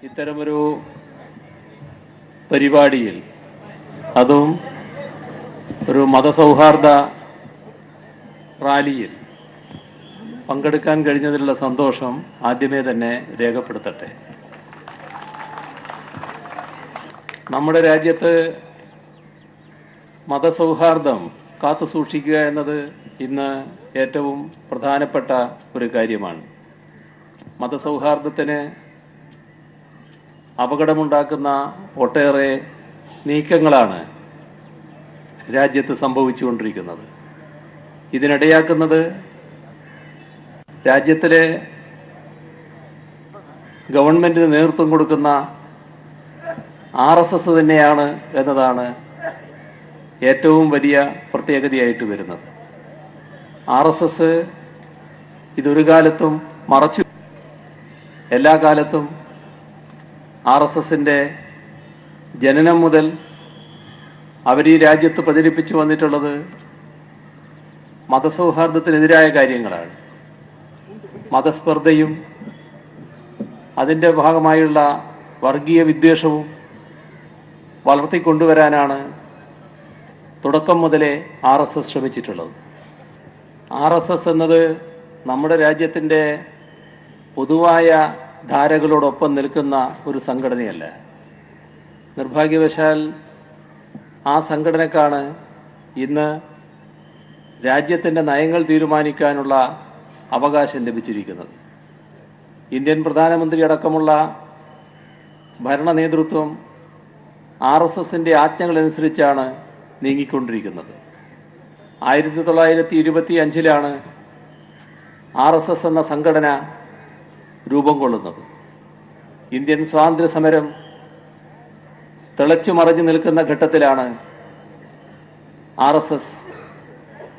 ഇത്തരമൊരു പരിപാടിയിൽ, അതും ഒരു മതസൗഹാർദ്ദ റാലിയിൽ പങ്കെടുക്കാൻ കഴിഞ്ഞതിലുള്ള സന്തോഷം ആദ്യമേ തന്നെ രേഖപ്പെടുത്തട്ടെ. നമ്മുടെ രാജ്യത്ത് മതസൗഹാർദ്ദം കാത്തുസൂക്ഷിക്കുക എന്നത് ഇന്ന് ഏറ്റവും പ്രധാനപ്പെട്ട ഒരു കാര്യമാണ്. മതസൗഹാർദ്ദത്തിന് അപകടമുണ്ടാക്കുന്ന ഒട്ടേറെ നീക്കങ്ങളാണ് രാജ്യത്ത് സംഭവിച്ചുകൊണ്ടിരിക്കുന്നത്. ഇതിനിടയാക്കുന്നത് രാജ്യത്തിലെ ഗവൺമെൻറ്റിന് നേതൃത്വം കൊടുക്കുന്ന RSS തന്നെയാണ് എന്നതാണ് ഏറ്റവും വലിയ പ്രത്യേകതയായിട്ട് വരുന്നത്. RSS ഇതൊരു കാലത്തും മറച്ചു. എല്ലാ കാലത്തും RSSൻ്റെ ജനനം മുതൽ അവർ ഈ രാജ്യത്ത് പ്രചരിപ്പിച്ചു വന്നിട്ടുള്ളത് മതസൗഹാർദ്ദത്തിനെതിരായ കാര്യങ്ങളാണ്. മതസ്പർദ്ധയും അതിൻ്റെ ഭാഗമായുള്ള വർഗീയ വിദ്വേഷവും വളർത്തിക്കൊണ്ടുവരാനാണ് തുടക്കം മുതലേ RSS ശ്രമിച്ചിട്ടുള്ളത്. RSS എന്നത് നമ്മുടെ രാജ്യത്തിൻ്റെ പൊതുവായ ധാരകളോടൊപ്പം നിൽക്കുന്ന ഒരു സംഘടനയല്ല. നിർഭാഗ്യവശാൽ ആ സംഘടനക്കാണ് ഇന്ന് രാജ്യത്തിൻ്റെ നയങ്ങൾ തീരുമാനിക്കാനുള്ള അവകാശം ലഭിച്ചിരിക്കുന്നത്. ഇന്ത്യൻ പ്രധാനമന്ത്രി അടക്കമുള്ള ഭരണ നേതൃത്വം RSSൻ്റെ ആജ്ഞകളനുസരിച്ചാണ് നീങ്ങിക്കൊണ്ടിരിക്കുന്നത്. 1925 RSS എന്ന സംഘടന രൂപം കൊള്ളുന്നത്. ഇന്ത്യൻ സ്വാതന്ത്ര്യ സമരം തിളച്ചു മറിഞ്ഞു നിൽക്കുന്ന ഘട്ടത്തിലാണ് RSS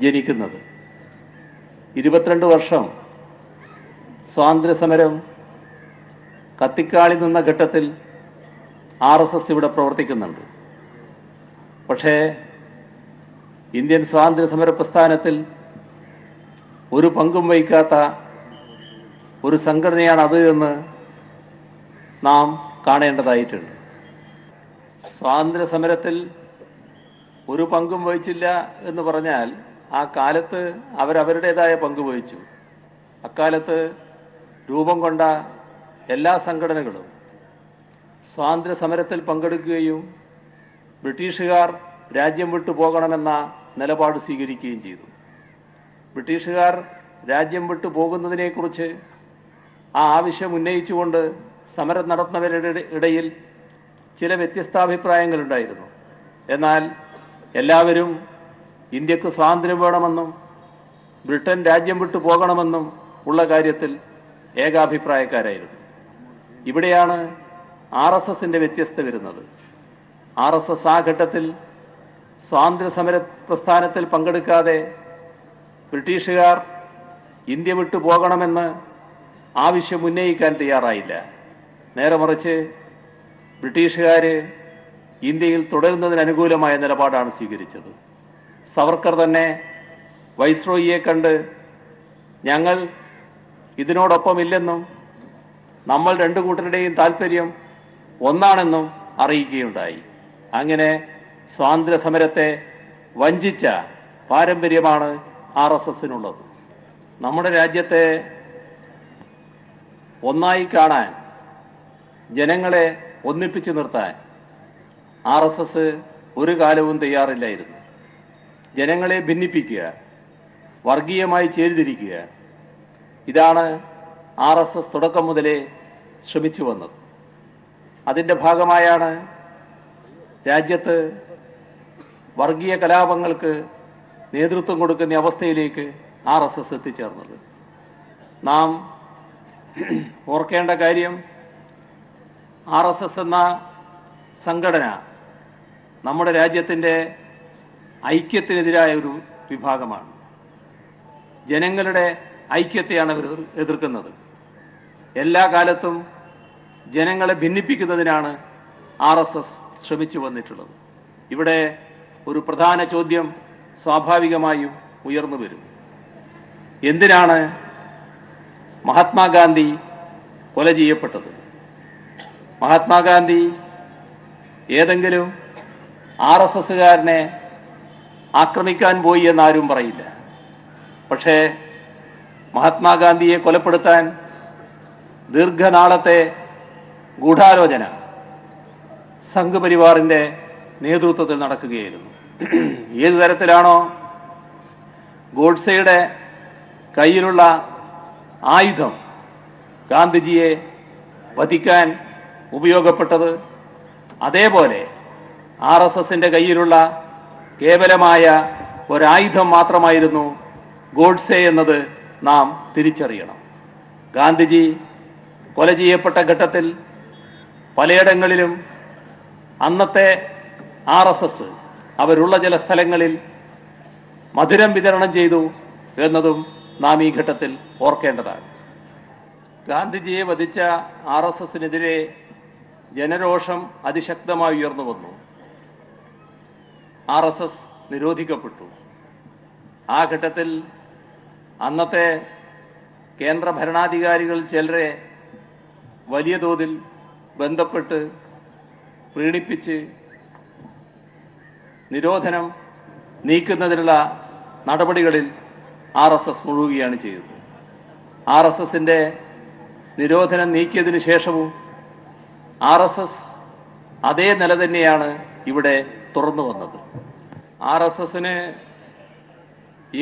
ജനിക്കുന്നത്. 22 വർഷം സ്വാതന്ത്ര്യ സമരം കത്തിക്കാളി നിന്ന ഘട്ടത്തിൽ RSS ഇവിടെ പ്രവർത്തിക്കുന്നുണ്ട്. പക്ഷേ ഇന്ത്യൻ സ്വാതന്ത്ര്യ സമര പ്രസ്ഥാനത്തിൽ ഒരു പങ്കും വഹിക്കാത്ത ഒരു സംഘടനയാണ് അത് എന്ന് നാം കാണേണ്ടതായിട്ടുണ്ട്. സ്വാതന്ത്ര്യ സമരത്തിൽ ഒരു പങ്കും വഹിച്ചില്ല എന്ന് പറഞ്ഞാൽ ആ കാലത്ത് അവരവരുടേതായ പങ്ക് വഹിച്ചു. അക്കാലത്ത് രൂപം കൊണ്ട എല്ലാ സംഘടനകളും സ്വാതന്ത്ര്യ സമരത്തിൽ പങ്കെടുക്കുകയും ബ്രിട്ടീഷുകാർ രാജ്യം വിട്ടു പോകണമെന്ന നിലപാട് സ്വീകരിക്കുകയും ചെയ്തു. ബ്രിട്ടീഷുകാർ രാജ്യം വിട്ടു പോകുന്നതിനെക്കുറിച്ച് ആ ആവശ്യം ഉന്നയിച്ചുകൊണ്ട് സമരം നടത്തുന്നവരുടെ ഇടയിൽ ചില വ്യത്യസ്താഭിപ്രായങ്ങളുണ്ടായിരുന്നു. എന്നാൽ എല്ലാവരും ഇന്ത്യക്ക് സ്വാതന്ത്ര്യം വേണമെന്നും ബ്രിട്ടൻ രാജ്യം വിട്ടു പോകണമെന്നും ഉള്ള കാര്യത്തിൽ ഏകാഭിപ്രായക്കാരായിരുന്നു. ഇവിടെയാണ് RSSൻ്റെ വ്യത്യസ്തത വരുന്നത്. RSS ആ ഘട്ടത്തിൽ സ്വാതന്ത്ര്യ സമര പ്രസ്ഥാനത്തിൽ പങ്കെടുക്കാതെ ബ്രിട്ടീഷുകാർ ഇന്ത്യ വിട്ടു പോകണമെന്ന് ആവശ്യം ഉന്നയിക്കാൻ തയ്യാറായില്ല. നേരെ മറിച്ച് ബ്രിട്ടീഷുകാർ ഇന്ത്യയിൽ തുടരുന്നതിന് അനുകൂലമായ നിലപാടാണ് സ്വീകരിച്ചത്. സവർക്കർ തന്നെ വൈസ്രോയിയെ കണ്ട് ഞങ്ങൾ ഇതിനോടൊപ്പമില്ലെന്നും നമ്മൾ രണ്ടു കൂട്ടരുടെയും താല്പര്യം ഒന്നാണെന്നും അറിയിക്കുകയുണ്ടായി. അങ്ങനെ സ്വാതന്ത്ര്യ സമരത്തെ വഞ്ചിച്ച പാരമ്പര്യമാണ് RSSനുള്ളത്. നമ്മുടെ രാജ്യത്തെ ഒന്നായി കാണാൻ, ജനങ്ങളെ ഒന്നിപ്പിച്ചു നിർത്താൻ RSS ഒരു കാലവും തയ്യാറില്ലായിരുന്നു. ജനങ്ങളെ ഭിന്നിപ്പിക്കുക, വർഗീയമായി ചേരിതിരിക്കുക, ഇതാണ് RSS തുടക്കം മുതലേ ശ്രമിച്ചു വന്നത്. അതിൻ്റെ ഭാഗമായാണ് രാജ്യത്ത് വർഗീയ കലാപങ്ങൾക്ക് നേതൃത്വം കൊടുക്കുന്ന അവസ്ഥയിലേക്ക് RSS എത്തിച്ചേർന്നത്. നാം ഓർക്കേണ്ട കാര്യം, RSS എന്ന സംഘടന നമ്മുടെ രാജ്യത്തിൻ്റെ ഐക്യത്തിനെതിരായ ഒരു വിഭാഗമാണ്. ജനങ്ങളുടെ ഐക്യത്തെയാണ് അവർ എതിർക്കുന്നത്. എല്ലാ കാലത്തും ജനങ്ങളെ ഭിന്നിപ്പിക്കുന്നതിനാണ് RSS ശ്രമിച്ചു വന്നിട്ടുള്ളത്. ഇവിടെ ഒരു പ്രധാന ചോദ്യം സ്വാഭാവികമായും ഉയർന്നു വരും. എന്തിനാണ് മഹാത്മാഗാന്ധി കൊല ചെയ്യപ്പെട്ടത്? മഹാത്മാഗാന്ധി ഏതെങ്കിലും RSSകാരനെ ആക്രമിക്കാൻ പോയി എന്നാരും പറയില്ല. പക്ഷേ മഹാത്മാഗാന്ധിയെ കൊലപ്പെടുത്താൻ ദീർഘനാളത്തെ ഗൂഢാലോചന സംഘപരിവാറിൻ്റെ നേതൃത്വത്തിൽ നടക്കുകയായിരുന്നു. ഏതു തരത്തിലാണോ ഗോഡ്സെയുടെ കയ്യിലുള്ള ആയുധം ഗാന്ധിജിയെ വധിക്കാൻ ഉപയോഗപ്പെട്ടത്, അതേപോലെ RSSൻ്റെ കയ്യിലുള്ള കേവലമായ ഒരായുധം മാത്രമായിരുന്നു ഗോഡ്സെ എന്നത് നാം തിരിച്ചറിയണം. ഗാന്ധിജി കൊല ചെയ്യപ്പെട്ട ഘട്ടത്തിൽ പലയിടങ്ങളിലും അന്നത്തെ RSS അവരുള്ള ചില സ്ഥലങ്ങളിൽ മധുരം വിതരണം ചെയ്തു എന്നതും നാം ഈ ഘട്ടത്തിൽ ഓർക്കേണ്ടതാണ്. ഗാന്ധിജിയെ വധിച്ച RSSനെതിരെ ജനരോഷം അതിശക്തമായി ഉയർന്നു വന്നു. RSS നിരോധിക്കപ്പെട്ടു. ആ ഘട്ടത്തിൽ അന്നത്തെ കേന്ദ്ര ഭരണാധികാരികൾ ചിലരെ വലിയ തോതിൽ ബന്ധപ്പെട്ട് പ്രീണിപ്പിച്ച് നിരോധനം നീക്കുന്നതിനുള്ള നടപടികളിൽ RSS മുഴുകുകയാണ് ചെയ്തത്. RSSൻ്റെ നിരോധനം നീക്കിയതിനു ശേഷവും RSS അതേ നില തന്നെയാണ് ഇവിടെ തുറന്നു വന്നത്. RSSന്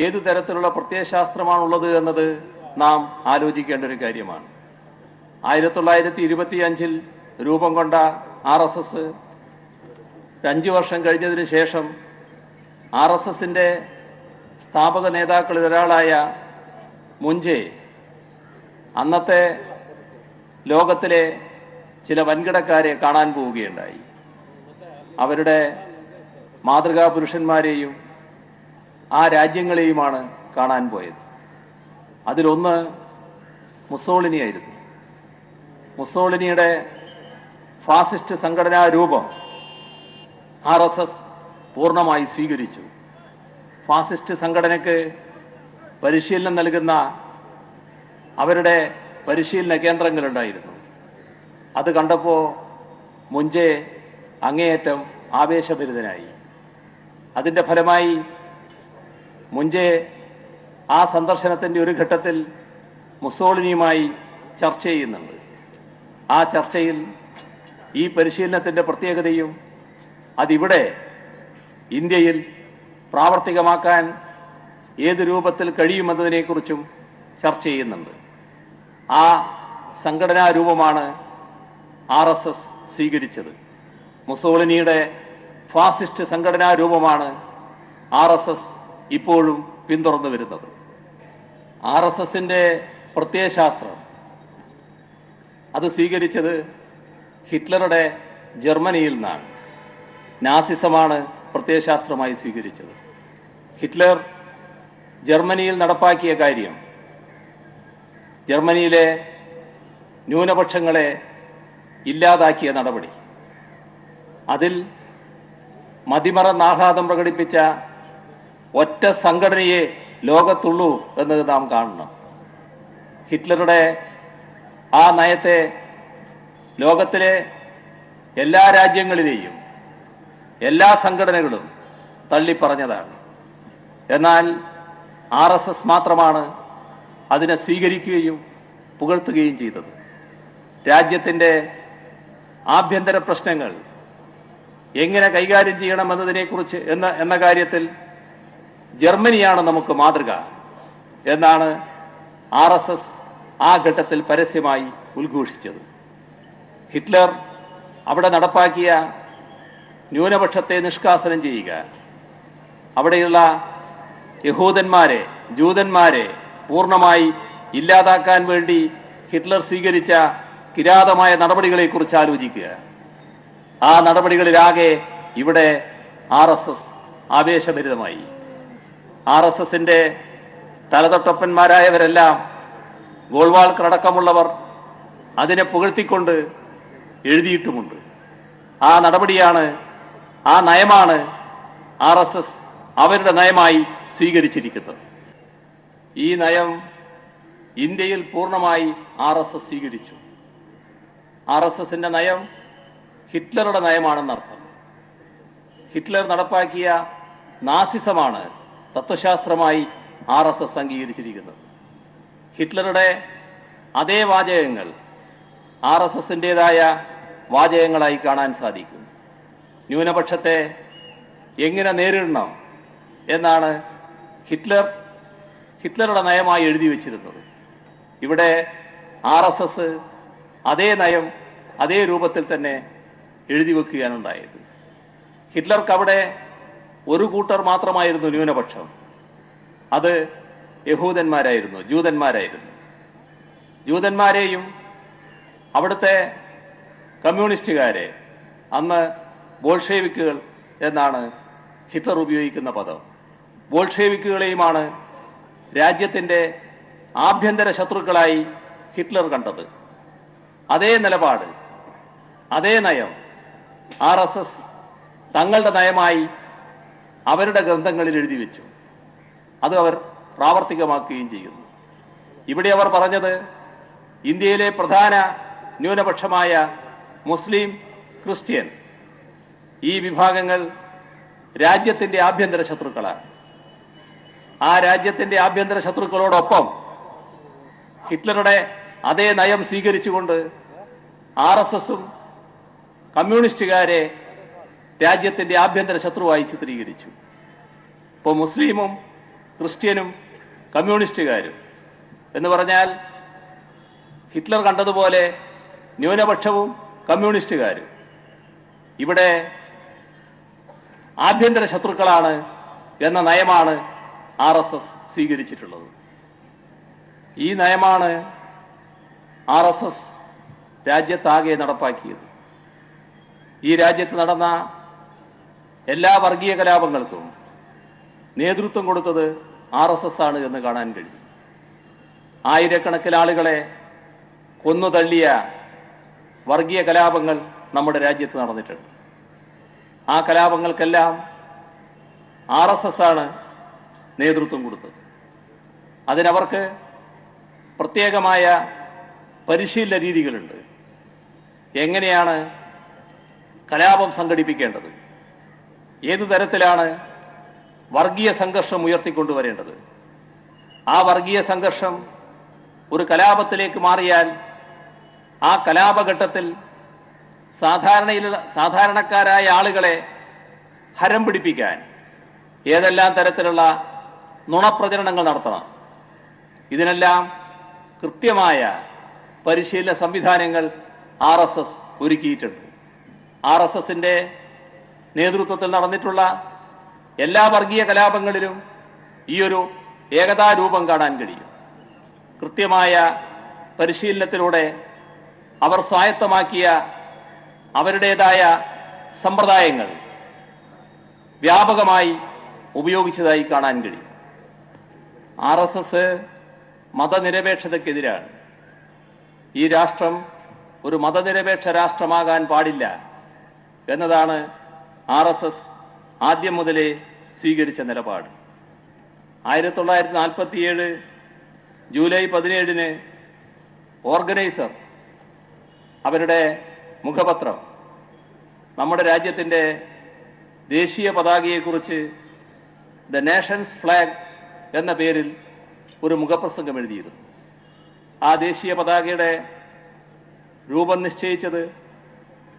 ഏതു തരത്തിലുള്ള പ്രത്യയശാസ്ത്രമാണുള്ളത് എന്നത് നാം ആലോചിക്കേണ്ട ഒരു കാര്യമാണ്. 1925 രൂപം കൊണ്ട RSS 5 വർഷം കഴിഞ്ഞതിന് ശേഷം RSSൻ്റെ സ്ഥാപക നേതാക്കളിൽ ഒരാളായ മുഞ്ചെ അന്നത്തെ ലോകത്തിലെ ചില വൻകിടക്കാരെ കാണാൻ പോവുകയുണ്ടായി. അവരുടെ മാതൃകാ പുരുഷന്മാരെയും ആ രാജ്യങ്ങളെയുമാണ് കാണാൻ പോയത്. അതിലൊന്ന് മുസോളിനിയായിരുന്നു. മുസോളിനിയുടെ ഫാസിസ്റ്റ് സംഘടനാ രൂപം RSS പൂർണ്ണമായി സ്വീകരിച്ചു. ഫാസിസ്റ്റ് സംഘടനയ്ക്ക് പരിശീലനം നൽകുന്ന അവരുടെ പരിശീലന കേന്ദ്രങ്ങളുണ്ടായിരുന്നു. അത് കണ്ടപ്പോൾ മുഞ്ചെ അങ്ങേയറ്റം ആവേശഭരിതനായി. അതിൻ്റെ ഫലമായി മുഞ്ചെ ആ സന്ദർശനത്തിൻ്റെ ഒരു ഘട്ടത്തിൽ മുസോളിനിയുമായി ചർച്ച ചെയ്യുന്നുണ്ട്. ആ ചർച്ചയിൽ ഈ പരിശീലനത്തിൻ്റെ പ്രത്യേകതയും അതിവിടെ ഇന്ത്യയിൽ പ്രാവർത്തികമാക്കാൻ ഏത് രൂപത്തിൽ കഴിയുമെന്നതിനെക്കുറിച്ചും ചർച്ച ചെയ്യുന്നുണ്ട്. ആ സംഘടനാ രൂപമാണ് RSS സ്വീകരിച്ചത്. മുസോളിനിയുടെ ഫാസിസ്റ്റ് സംഘടനാ രൂപമാണ് RSS ഇപ്പോഴും പിന്തുടർന്നു വരുന്നത്. RSSൻ്റെ പ്രത്യയശാസ്ത്രം അത് സ്വീകരിച്ചത് ഹിറ്റ്ലറുടെ ജർമ്മനിയിൽ നിന്നാണ്. നാസിസമാണ് പ്രത്യയശാസ്ത്രമായി സ്വീകരിച്ചത്. ഹിറ്റ്ലർ ജർമ്മനിയിൽ നടപ്പാക്കിയ കാര്യം ജർമ്മനിയിലെ ന്യൂനപക്ഷങ്ങളെ ഇല്ലാതാക്കിയ നടപടി. അതിൽ മതിമറന്നാഹ്ലാദം പ്രകടിപ്പിച്ച ഒറ്റ സംഘടനയെ ലോകത്തുള്ളൂ എന്നത് നാം കാണണം. ഹിറ്റ്ലറുടെ ആ നയത്തെ ലോകത്തിലെ എല്ലാ രാജ്യങ്ങളിലെയും എല്ലാ സംഘടനകളും തള്ളിപ്പറഞ്ഞതാണ്. എന്നാൽ RSS മാത്രമാണ് അതിനെ സ്വീകരിക്കുകയും പുകഴ്ത്തുകയും ചെയ്തത്. രാജ്യത്തിൻ്റെ ആഭ്യന്തര പ്രശ്നങ്ങൾ എങ്ങനെ കൈകാര്യം ചെയ്യണമെന്നതിനെക്കുറിച്ച് എന്ന കാര്യത്തിൽ ജർമ്മനിയാണ് നമുക്ക് മാതൃക എന്നാണ് RSS ആ ഘട്ടത്തിൽ പരസ്യമായി ഉദ്ഘോഷിച്ചത്. ഹിറ്റ്ലർ അവിടെ നടപ്പാക്കിയ ന്യൂനപക്ഷത്തെ നിഷ്കാസനം ചെയ്യുക, അവിടെയുള്ള യഹൂദന്മാരെ ജൂതന്മാരെ പൂർണ്ണമായി ഇല്ലാതാക്കാൻ വേണ്ടി ഹിറ്റ്ലർ സ്വീകരിച്ച കിരാതമായ നടപടികളെക്കുറിച്ച് ആലോചിക്കുക. ആ നടപടികളിലാകെ ഇവിടെ RSS ആവേശഭരിതമായി. RSSൻ്റെ തലതൊട്ടപ്പന്മാരായവരെല്ലാം ഗോൾവാൾക്കർ അടക്കമുള്ളവർ അതിനെ പുകഴ്ത്തിക്കൊണ്ട് എഴുതിയിട്ടുമുണ്ട്. ആ നടപടിയാണ്, ആ നയമാണ് RSS അവരുടെ നയമായി സ്വീകരിച്ചിരിക്കുന്നത്. ഈ നയം ഇന്ത്യയിൽ പൂർണ്ണമായി RSS സ്വീകരിച്ചു. RSSന്റെ നയം ഹിറ്റ്ലറുടെ നയമാണെന്നർത്ഥം. ഹിറ്റ്ലർ നടപ്പാക്കിയ നാസിസമാണ് തത്വശാസ്ത്രമായി RSS അംഗീകരിച്ചിരിക്കുന്നത്. ഹിറ്റ്ലറുടെ അതേ വാചകങ്ങൾ RSSൻ്റേതായ വാചകങ്ങളായി കാണാൻ സാധിക്കും. ന്യൂനപക്ഷത്തെ എങ്ങനെ നേരിടണം എന്നാണ് ഹിറ്റ്ലറുടെ നയമായി എഴുതി വച്ചിരുന്നത്. ഇവിടെ RSS അതേ നയം അതേ രൂപത്തിൽ തന്നെ എഴുതി വെക്കുകയാണ് ഉണ്ടായത്. ഹിറ്റ്ലർക്ക് അവിടെ ഒരു കൂട്ടർ മാത്രമായിരുന്നു ന്യൂനപക്ഷം. അത് യഹൂദന്മാരായിരുന്നു, ജൂതന്മാരായിരുന്നു. ജൂതന്മാരെയും അവിടുത്തെ കമ്മ്യൂണിസ്റ്റുകാരെ, അന്ന് ബോൾഷെവിക്കുകൾ എന്നാണ് ഹിറ്റ്ലർ ഉപയോഗിക്കുന്ന പദം, ബോൾഷെവിക്കുകളെയുമാണ് രാജ്യത്തിൻ്റെ ആഭ്യന്തര ശത്രുക്കളായി ഹിറ്റ്ലർ കണ്ടത്. അതേ നിലപാട്, അതേ നയം RSS തങ്ങളുടെ നയമായി അവരുടെ ഗ്രന്ഥങ്ങളിൽ എഴുതി വെച്ചു. അത് അവർ പ്രാവർത്തികമാക്കുകയും ചെയ്യുന്നു. ഇവിടെ അവർ പറഞ്ഞത് ഇന്ത്യയിലെ പ്രധാന ന്യൂനപക്ഷമായ മുസ്ലിം, ക്രിസ്ത്യൻ ഈ വിഭാഗങ്ങൾ രാജ്യത്തിൻ്റെ ആഭ്യന്തര ശത്രുക്കളാണ്. ആ രാജ്യത്തിൻ്റെ ആഭ്യന്തര ശത്രുക്കളോടൊപ്പം ഹിറ്റ്ലറുടെ അതേ നയം സ്വീകരിച്ചുകൊണ്ട് RSSും കമ്മ്യൂണിസ്റ്റുകാരെ രാജ്യത്തിൻ്റെ ആഭ്യന്തര ശത്രുവായി ചിത്രീകരിച്ചു. ഇപ്പോൾ മുസ്ലിമും ക്രിസ്ത്യനും കമ്മ്യൂണിസ്റ്റുകാരും എന്ന് പറഞ്ഞാൽ ഹിറ്റ്ലർ കണ്ടതുപോലെ ന്യൂനപക്ഷവും കമ്മ്യൂണിസ്റ്റുകാരും ഇവിടെ ആഭ്യന്തര ശത്രുക്കളാണ് എന്ന നയമാണ് RSS സ്വീകരിച്ചിട്ടുള്ളത്. ഈ നയമാണ് RSS രാജ്യത്താകെ നടപ്പാക്കിയത്. ഈ രാജ്യത്ത് നടന്ന എല്ലാ വർഗീയ കലാപങ്ങൾക്കും നേതൃത്വം കൊടുത്തത് RSS ആണ് എന്ന് കാണാൻ കഴിയും. ആയിരക്കണക്കിന് ആളുകളെ കൊന്നു തള്ളിയ വർഗീയ കലാപങ്ങൾ നമ്മുടെ രാജ്യത്ത് നടന്നിട്ടുണ്ട്. ആ കലാപങ്ങൾക്കെല്ലാം RSS ആണ് നേതൃത്വം കൊടുത്തത്. അതിനവർക്ക് പ്രത്യേകമായ പരിശീലന രീതികളുണ്ട്. എങ്ങനെയാണ് കലാപം സംഘടിപ്പിക്കേണ്ടത്, ഏതു തരത്തിലാണ് വർഗീയ സംഘർഷം ഉയർത്തിക്കൊണ്ടുവരേണ്ടത്, ആ വർഗീയ സംഘർഷം ഒരു കലാപത്തിലേക്ക് മാറിയാൽ ആ കലാപഘട്ടത്തിൽ സാധാരണക്കാരായ ആളുകളെ ഹരം പിടിപ്പിക്കാൻ ഏതെല്ലാം തരത്തിലുള്ള നുണപ്രചരണങ്ങൾ നടത്തണം. ഇതിനെല്ലാം കൃത്യമായ പരിശീലന സംവിധാനങ്ങൾ RSS ഒരുക്കിയിട്ടുണ്ട്. RSSന്റെ നേതൃത്വത്തിൽ നടന്നിട്ടുള്ള എല്ലാ വർഗീയ കലാപങ്ങളിലും ഈയൊരു ഏകതാരൂപം കാണാൻ കഴിയും. കൃത്യമായ പരിശീലനത്തിലൂടെ അവർ സ്വായത്തമാക്കിയ അവരുടേതായ സമ്പ്രദായങ്ങൾ വ്യാപകമായി ഉപയോഗിച്ചതായി കാണാൻ കഴിയും. RSS മതനിരപേക്ഷതയ്ക്കെതിരാണ്. ഈ രാഷ്ട്രം ഒരു മതനിരപേക്ഷ രാഷ്ട്രമാകാൻ പാടില്ല എന്നതാണ് RSS ആദ്യം മുതലേ സ്വീകരിച്ച നിലപാട്. 1947 ജൂലൈ 17 ഓർഗനൈസർ അവരുടെ മുഖപത്രം നമ്മുടെ രാജ്യത്തിൻ്റെ ദേശീയ പതാകയെക്കുറിച്ച് ദ നേഷൻസ് ഫ്ലാഗ് എന്ന പേരിൽ ഒരു മുഖപ്രസംഗം എഴുതിയിരുന്നു. ആ ദേശീയ പതാകയുടെ രൂപം നിശ്ചയിച്ചത്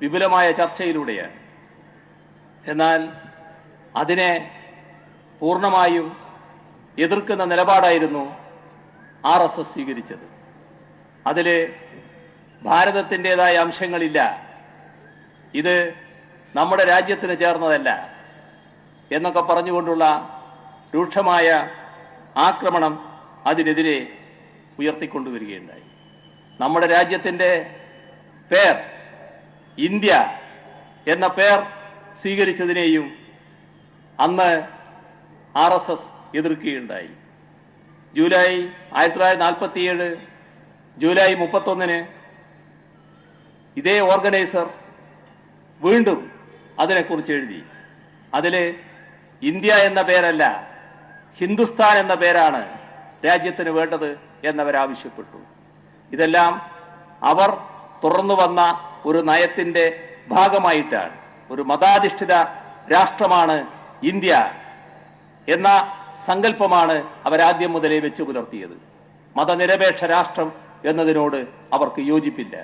വിപുലമായ ചർച്ചയിലൂടെയാണ്. എന്നാൽ അതിനെ പൂർണ്ണമായും എതിർക്കുന്ന നിലപാടായിരുന്നു RSS സ്വീകരിച്ചത്. അതിൽ ഭാരതത്തിൻ്റെതായ അംശങ്ങളില്ല, ഇത് നമ്മുടെ രാജ്യത്തിന് ചേർന്നതല്ല എന്നൊക്കെ പറഞ്ഞുകൊണ്ടുള്ള രൂക്ഷമായ ആക്രമണം അതിനെതിരെ ഉയർത്തിക്കൊണ്ടുവരികയുണ്ടായി. നമ്മുടെ രാജ്യത്തിൻ്റെ പേർ ഇന്ത്യ എന്ന പേർ സ്വീകരിച്ചതിനെയും അന്ന് RSS എതിർക്കുകയുണ്ടായി. 1947 ജൂലൈ 31 ഇതേ ഓർഗനൈസർ വീണ്ടും അതിനെക്കുറിച്ച് എഴുതി. അതിൽ ഇന്ത്യ എന്ന പേരല്ല, ഹിന്ദുസ്ഥാൻ എന്ന പേരാണ് രാജ്യത്തിന് വേണ്ടത് എന്നവരാവശ്യപ്പെട്ടു. ഇതെല്ലാം അവർ തുടർന്നു വന്ന ഒരു നയത്തിൻ്റെ ഭാഗമായിട്ടാണ്, ഒരു മതാധിഷ്ഠിത രാഷ്ട്രമാണ് ഇന്ത്യ എന്ന സങ്കല്പമാണ് അവരാദ്യം മുതലേ വെച്ചു പുലർത്തിയത്. മതനിരപേക്ഷ രാഷ്ട്രം എന്നതിനോട് അവർക്ക് യോജിപ്പില്ല.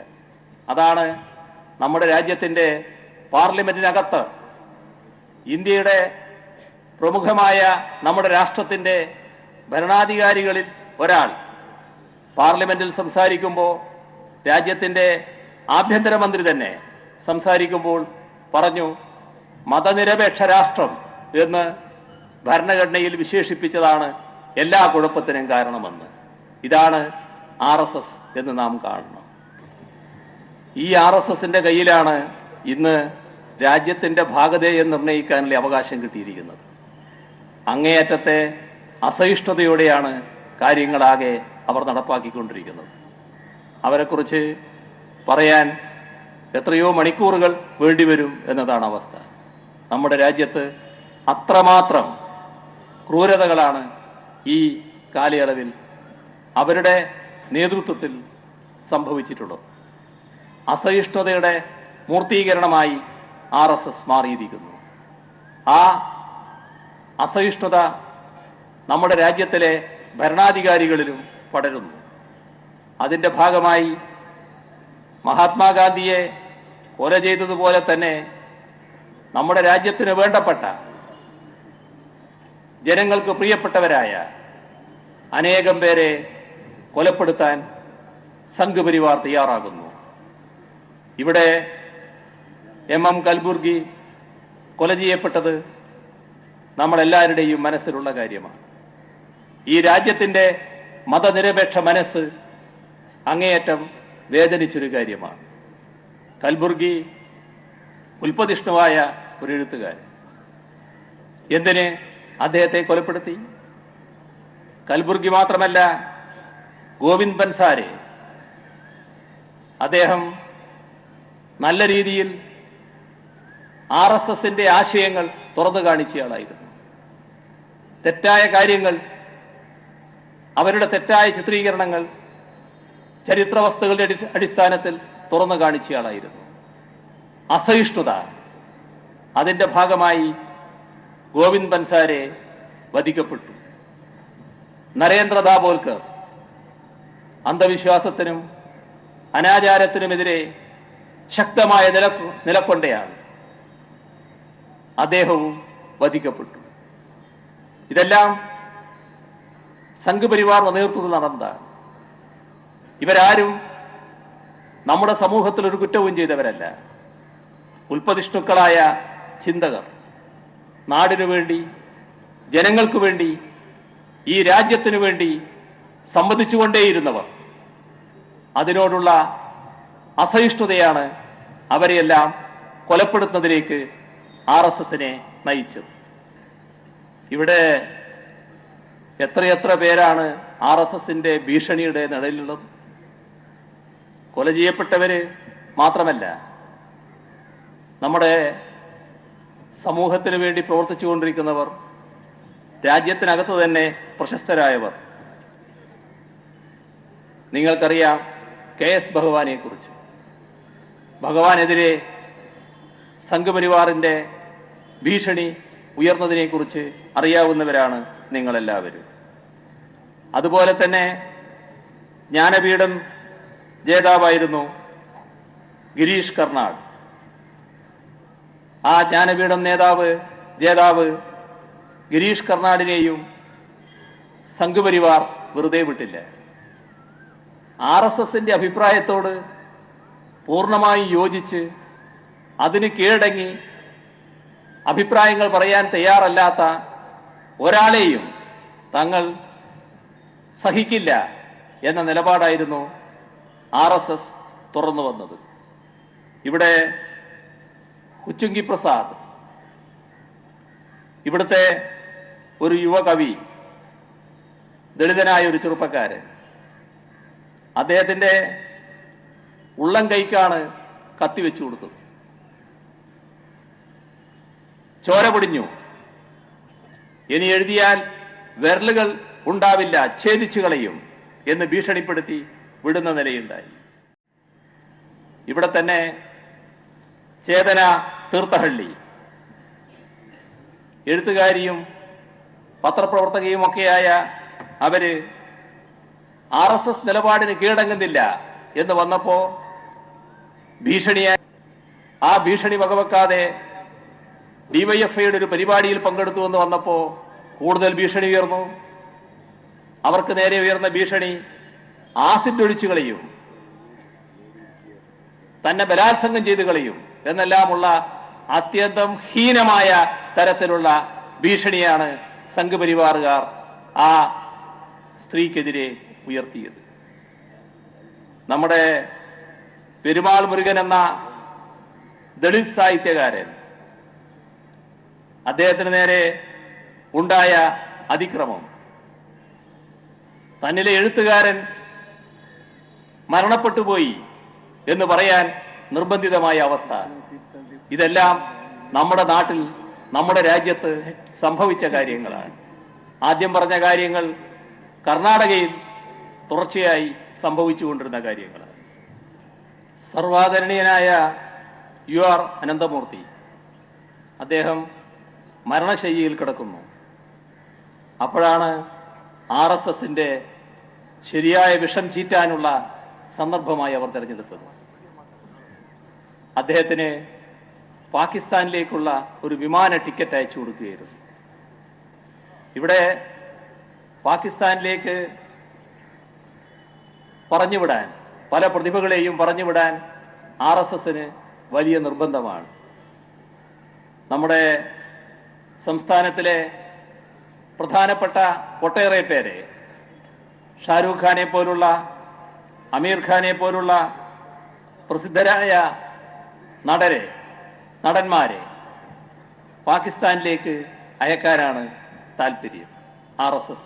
അതാണ് നമ്മുടെ രാജ്യത്തിൻ്റെ പാർലമെന്റിനകത്ത് ഇന്ത്യയുടെ പ്രമുഖമായ നമ്മുടെ രാഷ്ട്രത്തിൻ്റെ ഭരണാധികാരികളിൽ ഒരാൾ പാർലമെന്റിൽ സംസാരിക്കുമ്പോൾ, രാജ്യത്തിൻ്റെ ആഭ്യന്തരമന്ത്രി തന്നെ സംസാരിക്കുമ്പോൾ പറഞ്ഞു, മതനിരപേക്ഷ രാഷ്ട്രം എന്ന് ഭരണഘടനയിൽ വിശേഷിപ്പിച്ചതാണ് എല്ലാ കുഴപ്പത്തിനും കാരണമെന്ന്. ഇതാണ് RSS എന്ന് നാം കാണണം. ഈ RSSന്റെ കയ്യിലാണ് ഇന്ന് രാജ്യത്തിൻ്റെ ഭാഗധേയം നിർണ്ണയിക്കാനുള്ള അവകാശം കിട്ടിയിരിക്കുന്നത്. അങ്ങേയറ്റത്തെ അസഹിഷ്ണുതയോടെയാണ് കാര്യങ്ങളാകെ അവർ നടപ്പാക്കിക്കൊണ്ടിരിക്കുന്നത്. അവരെക്കുറിച്ച് പറയാൻ എത്രയോ മണിക്കൂറുകൾ വേണ്ടിവരും എന്നതാണ് അവസ്ഥ. നമ്മുടെ രാജ്യത്ത് അത്രമാത്രം ക്രൂരതകളാണ് ഈ കാലയളവിൽ അവരുടെ നേതൃത്വത്തിൽ സംഭവിച്ചിട്ടുള്ളത്. അസഹിഷ്ണുതയുടെ മൂർത്തീകരണമായി RSS മാറിയിരിക്കുന്നു. ആ അസഹിഷ്ണുത നമ്മുടെ രാജ്യത്തിലെ ഭരണാധികാരികളിലും പടരുന്നു. അതിൻ്റെ ഭാഗമായി മഹാത്മാഗാന്ധിയെ കൊല ചെയ്തതുപോലെ തന്നെ നമ്മുടെ രാജ്യത്തിന് വേണ്ടപ്പെട്ട, ജനങ്ങൾക്ക് പ്രിയപ്പെട്ടവരായ അനേകം പേരെ കൊലപ്പെടുത്താൻ സംഘപരിവാർ തയ്യാറാകുന്നു. ഇവിടെ MM കൽബുർഗി കൊല ചെയ്യപ്പെട്ടത് നമ്മളെല്ലാവരുടെയും മനസ്സിലുള്ള കാര്യമാണ്. ഈ രാജ്യത്തിൻ്റെ മതനിരപേക്ഷ മനസ്സ് അങ്ങേയറ്റം വേദനിച്ചൊരു കാര്യമാണ്. കൽബുർഗി ഉൽപ്പതിഷ്ണുവായ ഒരു എഴുത്തുകാരൻ. എന്തിന് അദ്ദേഹത്തെ കൊലപ്പെടുത്തി? കൽബുർഗി മാത്രമല്ല, ഗോവിന്ദ് ബൻസാരെ, അദ്ദേഹം നല്ല രീതിയിൽ RSSന്റെ ആശയങ്ങൾ തുറന്നു കാണിച്ചയാളായിരുന്നു. തെറ്റായ കാര്യങ്ങൾ, അവരുടെ തെറ്റായ ചിത്രീകരണങ്ങൾ ചരിത്ര വസ്തുക്കളുടെ അടിസ്ഥാനത്തിൽ തുറന്നു കാണിച്ചയാളായിരുന്നു. അസഹിഷ്ണുത, അതിൻ്റെ ഭാഗമായി ഗോവിന്ദ് ബൻസാരെ വധിക്കപ്പെട്ടു. നരേന്ദ്ര ദാബോൽക്കർ അന്ധവിശ്വാസത്തിനും അനാചാരത്തിനുമെതിരെ ശക്തമായ നിലകൊണ്ടയാണ്, അദ്ദേഹവും വധിക്കപ്പെട്ടു. ഇതെല്ലാം സംഘപരിവാറിന്റെ നേതൃത്വത്തിൽ നടന്നതാണ്. ഇവരാരും നമ്മുടെ സമൂഹത്തിൽ ഒരു കുറ്റവും ചെയ്തവരല്ല. ഉൽപ്പതിഷ്ണുക്കളായ ചിന്തകർ, നാടിനു വേണ്ടി, ജനങ്ങൾക്ക് വേണ്ടി, ഈ രാജ്യത്തിനു വേണ്ടി സംവദിച്ചുകൊണ്ടേയിരുന്നവർ. അതിനോടുള്ള അസഹിഷ്ണുതയാണ് അവരെയെല്ലാം കൊലപ്പെടുത്തുന്നതിലേക്ക് RSSനെ നയിച്ചത്. ഇവിടെ എത്രയെത്ര പേരാണ് RSSന്റെ ഭീഷണിയുടെ നിഴലിലുള്ളത്? കൊല ചെയ്യപ്പെട്ടവർ മാത്രമല്ല, നമ്മുടെ സമൂഹത്തിന് വേണ്ടി പ്രവർത്തിച്ചു കൊണ്ടിരിക്കുന്നവർ, രാജ്യത്തിനകത്ത് തന്നെ പ്രശസ്തരായവർ. നിങ്ങൾക്കറിയാം KS ഭഗവാനെക്കുറിച്ച്. ഭഗവാനെതിരെ സംഘപരിവാറിൻ്റെ ഭീഷണി ഉയർന്നതിനെക്കുറിച്ച് അറിയാവുന്നവരാണ് നിങ്ങളെല്ലാവരും. അതുപോലെ തന്നെ ജ്ഞാനപീഠം ജേതാവായിരുന്നു ഗിരീഷ് കർണാട്. ആ ജ്ഞാനപീഠം ജേതാവ് ഗിരീഷ് കർണാടിനെയും സംഘപരിവാർ വെറുതെ വിട്ടില്ല. RSSന്റെ അഭിപ്രായത്തോട് പൂർണ്ണമായി യോജിച്ച് അതിന് കീഴടങ്ങി അഭിപ്രായങ്ങൾ പറയാൻ തയ്യാറല്ലാത്ത ഒരാളെയും തങ്ങൾ സഹിക്കില്ല എന്ന നിലപാടായിരുന്നു RSS തുറന്നു വന്നത്. ഇവിടെ കുച്ചുങ്കി പ്രസാദ്, ഇവിടുത്തെ ഒരു യുവകവി, ദളിതനായ ഒരു ചെറുപ്പക്കാരൻ, അദ്ദേഹത്തിൻ്റെ ഉള്ളം കൈക്കാണ് കത്തിവെച്ചു കൊടുത്തത്. ചോര പൊടിഞ്ഞു. ഇനി എഴുതിയാൽ വിരലുകൾ ഉണ്ടാവില്ല, ഛേദിച്ചു കളയും എന്ന് ഭീഷണിപ്പെടുത്തി വിടുന്ന നിലയുണ്ടായി. ഇവിടെ തന്നെ ചേതന തീർത്ഥഹള്ളി എഴുത്തുകാരിയും പത്രപ്രവർത്തകയുമൊക്കെയായ അവര് RSS നിലപാടിന് കീഴടങ്ങുന്നില്ല എന്ന് വന്നപ്പോൾ ആ ഭീഷണി വകവെക്കാതെ DYFIയുടെ ഒരു പരിപാടിയിൽ പങ്കെടുത്തു എന്ന് വന്നപ്പോൾ കൂടുതൽ ഭീഷണി ഉയർന്നു. അവർക്ക് നേരെ ഉയർന്ന ഭീഷണി ആസിഡ് ഒഴിച്ചു കളയും, തന്നെ ബലാത്സംഗം ചെയ്തു കളയും എന്നെല്ലാമുള്ള അത്യന്തം ഹീനമായ തരത്തിലുള്ള ഭീഷണിയാണ് സംഘപരിവാറുകാർ ആ സ്ത്രീക്കെതിരെ ഉയർത്തിയത്. നമ്മുടെ പെരുമാൾ മുരുകൻ എന്ന ദളിത് സാഹിത്യകാരൻ, അദ്ദേഹത്തിന് നേരെ ഉണ്ടായ അതിക്രമം, തന്നിലെ എഴുത്തുകാരൻ മരണപ്പെട്ടുപോയി എന്ന് പറയാൻ നിർബന്ധിതമായ അവസ്ഥ, ഇതെല്ലാം നമ്മുടെ നാട്ടിൽ, നമ്മുടെ രാജ്യത്ത് സംഭവിച്ച കാര്യങ്ങളാണ്. ആദ്യം പറഞ്ഞ കാര്യങ്ങൾ കർണാടകയിൽ തുടർച്ചയായി സംഭവിച്ചുകൊണ്ടിരുന്ന കാര്യങ്ങളാണ്. സർവാദരണീയനായ UR അനന്തമൂർത്തി, അദ്ദേഹം മരണശയ്യയിൽ കിടക്കുന്നു. അപ്പോഴാണ് RSSന്റെ ശരിയായ വിഷം ചീറ്റാനുള്ള സന്ദർഭമായി അവർ തിരഞ്ഞെടുത്തത്. അദ്ദേഹത്തിന് പാകിസ്ഥാനിലേക്കുള്ള ഒരു വിമാന ടിക്കറ്റ് അയച്ചു കൊടുക്കുകയായിരുന്നു. ഇവിടെ പാകിസ്ഥാനിലേക്ക് പറഞ്ഞുവിടാൻ, പല പ്രതിഭകളെയും പറഞ്ഞുവിടാൻ RSSന് വലിയ നിർബന്ധമാണ്. നമ്മുടെ സംസ്ഥാനത്തിലെ പ്രധാനപ്പെട്ട ഒട്ടേറെ പേരെ, ഷാരൂഖ് ഖാനെ പോലുള്ള, അമീർ ഖാനെ പോലുള്ള പ്രസിദ്ധരായ നടന്മാരെ പാകിസ്ഥാനിലേക്ക് അയക്കാനാണ് താല്പര്യം RSS.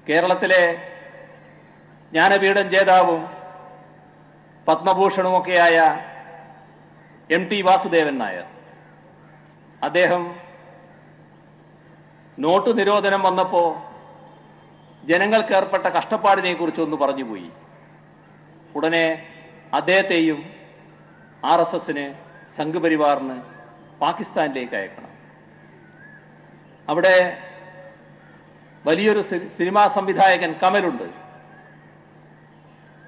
കേരളത്തിലെ ജ്ഞാനപീഠം ജേതാവും പത്മഭൂഷണുമൊക്കെയായ MT വാസുദേവൻ നായർ, അദ്ദേഹം നോട്ട് നിരോധനം വന്നപ്പോൾ ജനങ്ങൾക്ക് ഏർപ്പെട്ട കഷ്ടപ്പാടിനെ കുറിച്ചൊന്ന് പറഞ്ഞുപോയി. ഉടനെ അദ്ദേഹത്തെയും RSSന്, സംഘപരിവാറിന് പാകിസ്ഥാനിലേക്ക് അയക്കണം. അവിടെ വലിയൊരു സിനിമാ സംവിധായകൻ കമലുണ്ട്.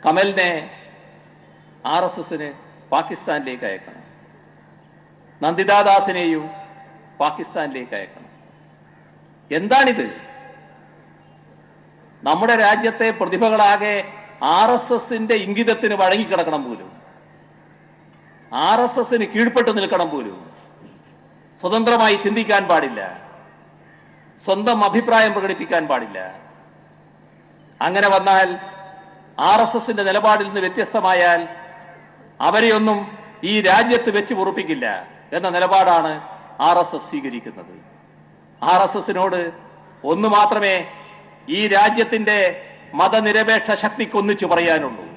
കമലിനെ RSSന് പാകിസ്ഥാനിലേക്ക് അയക്കണം. നന്ദിതാദാസിനെയും പാകിസ്ഥാനിലേക്ക് അയക്കണം. എന്താണിത്? നമ്മുടെ രാജ്യത്തെ പ്രതിഭകളാകെ RSSന്റെ ഇംഗിതത്തിന് വഴങ്ങിക്കിടക്കണം പോലും, RSSന് കീഴ്പ്പെട്ട് നിൽക്കണം പോലും, സ്വതന്ത്രമായി ചിന്തിക്കാൻ പാടില്ല, സ്വന്തം അഭിപ്രായം പ്രകടിപ്പിക്കാൻ പാടില്ല. അങ്ങനെ വന്നാൽ, RSSന്റെ നിലപാടിൽ നിന്ന് വ്യത്യസ്തമായാൽ അവരെയൊന്നും ഈ രാജ്യത്ത് വെച്ച് പൊറുപ്പിക്കില്ല എന്ന നിലപാടാണ് RSS സ്വീകരിക്കുന്നത്. RSSനോട് ഒന്ന് മാത്രമേ ഈ രാജ്യത്തിന്റെ മതനിരപേക്ഷ ശക്തിക്കൊന്നിച്ചു പറയാനുള്ളൂ: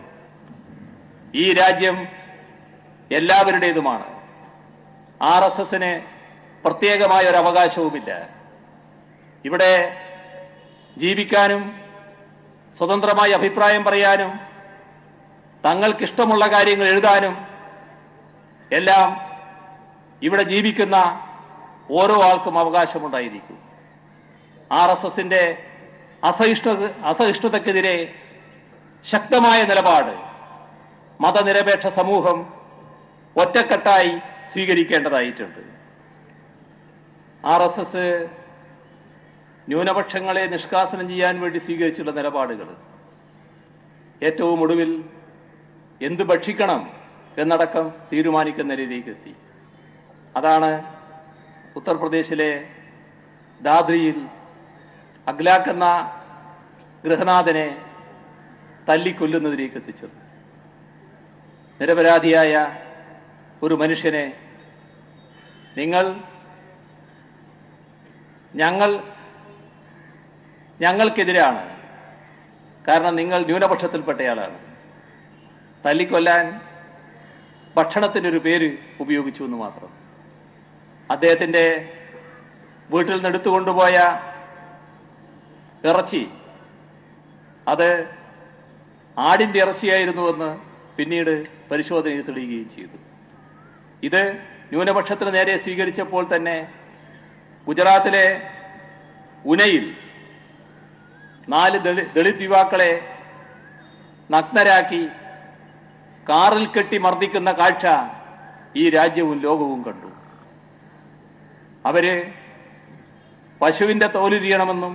ഈ രാജ്യം എല്ലാവരുടേതുമാണ്. RSSന് പ്രത്യേകമായ ഒരു അവകാശവുമില്ല. ഇവിടെ ജീവിക്കാനും സ്വതന്ത്രമായി അഭിപ്രായം പറയാനും തങ്ങൾക്കിഷ്ടമുള്ള കാര്യങ്ങൾ എഴുതാനും എല്ലാം ഇവിടെ ജീവിക്കുന്ന ഓരോ ആൾക്കും അവകാശമുണ്ടായിരിക്കും. RSSന്റെ അസഹിഷ്ണുതക്കെതിരെ ശക്തമായ നിലപാട് മതനിരപേക്ഷ സമൂഹം ഒറ്റക്കെട്ടായി സ്വീകരിക്കേണ്ടതായിട്ടുണ്ട്. RSS ന്യൂനപക്ഷങ്ങളെ നിഷ്കാസനം ചെയ്യാൻ വേണ്ടി സ്വീകരിച്ചുള്ള നിലപാടുകൾ, ഏറ്റവും ഒടുവിൽ എന്ത് ഭക്ഷിക്കണം എന്നടക്കം തീരുമാനിക്കുന്ന രീതിയിലേക്ക് എത്തി. അതാണ് ഉത്തർപ്രദേശിലെ ദാദ്രിയിൽ അഖ്ലാഖ് എന്ന ഗൃഹനാഥനെ തല്ലിക്കൊല്ലുന്നതിലേക്ക് എത്തിച്ചത്. നിരപരാധിയായ ഒരു മനുഷ്യനെ ഞങ്ങൾക്കെതിരാണ്, കാരണം നിങ്ങൾ ന്യൂനപക്ഷത്തിൽപ്പെട്ടയാളാണ്, തല്ലിക്കൊല്ലാൻ ഭക്ഷണത്തിൻ്റെ ഒരു പേര് ഉപയോഗിച്ചു എന്ന് മാത്രം. അദ്ദേഹത്തിൻ്റെ വീട്ടിൽ നിന്ന് എടുത്തുകൊണ്ടുപോയ ഇറച്ചി അത് ആടിൻ്റെ ഇറച്ചിയായിരുന്നുവെന്ന് പിന്നീട് പരിശോധനയിൽ തെളിയുകയും ചെയ്തു. ഇത് ന്യൂനപക്ഷത്തിന് നേരെ സ്വീകരിച്ചപ്പോൾ തന്നെ ഗുജറാത്തിലെ ഉനയിൽ 4 ദളിത് യുവാക്കളെ നഗ്നരാക്കി കാറിൽ കെട്ടി മർദ്ദിക്കുന്ന കാഴ്ച ഈ രാജ്യവും ലോകവും കണ്ടു. അവര് പശുവിൻ്റെ തോലുരിയണമെന്നും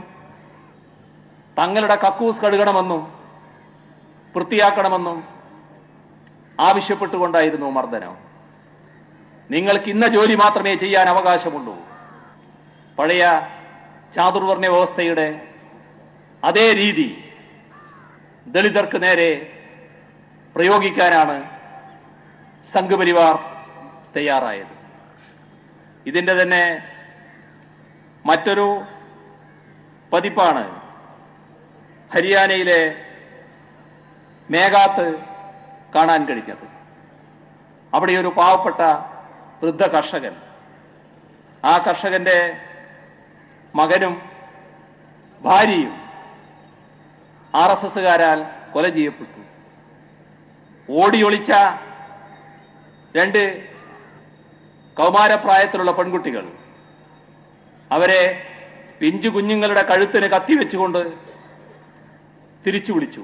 തങ്ങളുടെ കക്കൂസ് കഴുകണമെന്നും വൃത്തിയാക്കണമെന്നും ആവശ്യപ്പെട്ടുകൊണ്ടായിരുന്നു മർദ്ദനം. നിങ്ങൾക്ക് ഇന്ന ജോലി മാത്രമേ ചെയ്യാൻ അവകാശമുള്ളൂ. പഴയ ചാതുർവർണ്ണ വ്യവസ്ഥയുടെ അതേ രീതി ദളിതർക്ക് നേരെ പ്രയോഗിക്കാനാണ് സംഘപരിവാർ തയ്യാറായത്. ഇതിൻ്റെ തന്നെ മറ്റൊരു പതിപ്പാണ് ഹരിയാനയിലെ മേഘാത്ത് കാണാൻ കഴിഞ്ഞത്. അവിടെ ഒരു പാവപ്പെട്ട വൃദ്ധ കർഷകൻ, ആ കർഷകന്റെ മകനും ഭാര്യയും RSSകാരാൽ കൊല ചെയ്യപ്പെട്ടു. ഓടിയൊളിച്ച 2 കൗമാരപ്രായത്തിലുള്ള പെൺകുട്ടികൾ അവരെ പിഞ്ചു കുഞ്ഞുങ്ങളുടെ കഴുത്തിന് കത്തിവെച്ചുകൊണ്ട് തിരിച്ചു വിളിച്ചു.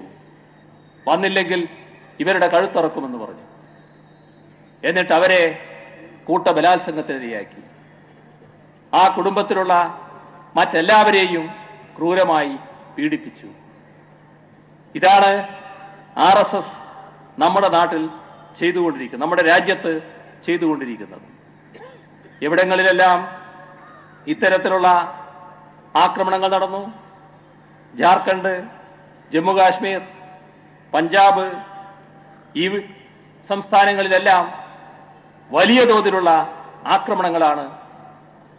വന്നില്ലെങ്കിൽ ഇവരുടെ കഴുത്തറക്കുമെന്ന് പറഞ്ഞു. എന്നിട്ട് അവരെ കൂട്ടബലാത്സംഗത്തിനിരയാക്കി. ആ കുടുംബത്തിലുള്ള മറ്റെല്ലാവരെയും ക്രൂരമായി പീഡിപ്പിച്ചു. ഇതാണ് RSS നമ്മുടെ നാട്ടിൽ ചെയ്തുകൊണ്ടിരിക്കുന്നത്, നമ്മുടെ രാജ്യത്ത് ചെയ്തുകൊണ്ടിരിക്കുന്നത്. എവിടങ്ങളിലെല്ലാം ഇത്തരത്തിലുള്ള ആക്രമണങ്ങൾ നടന്നു. ജാർഖണ്ഡ്, ജമ്മു കാശ്മീർ, പഞ്ചാബ്, ഈ സംസ്ഥാനങ്ങളിലെല്ലാം വലിയ തോതിലുള്ള ആക്രമണങ്ങളാണ്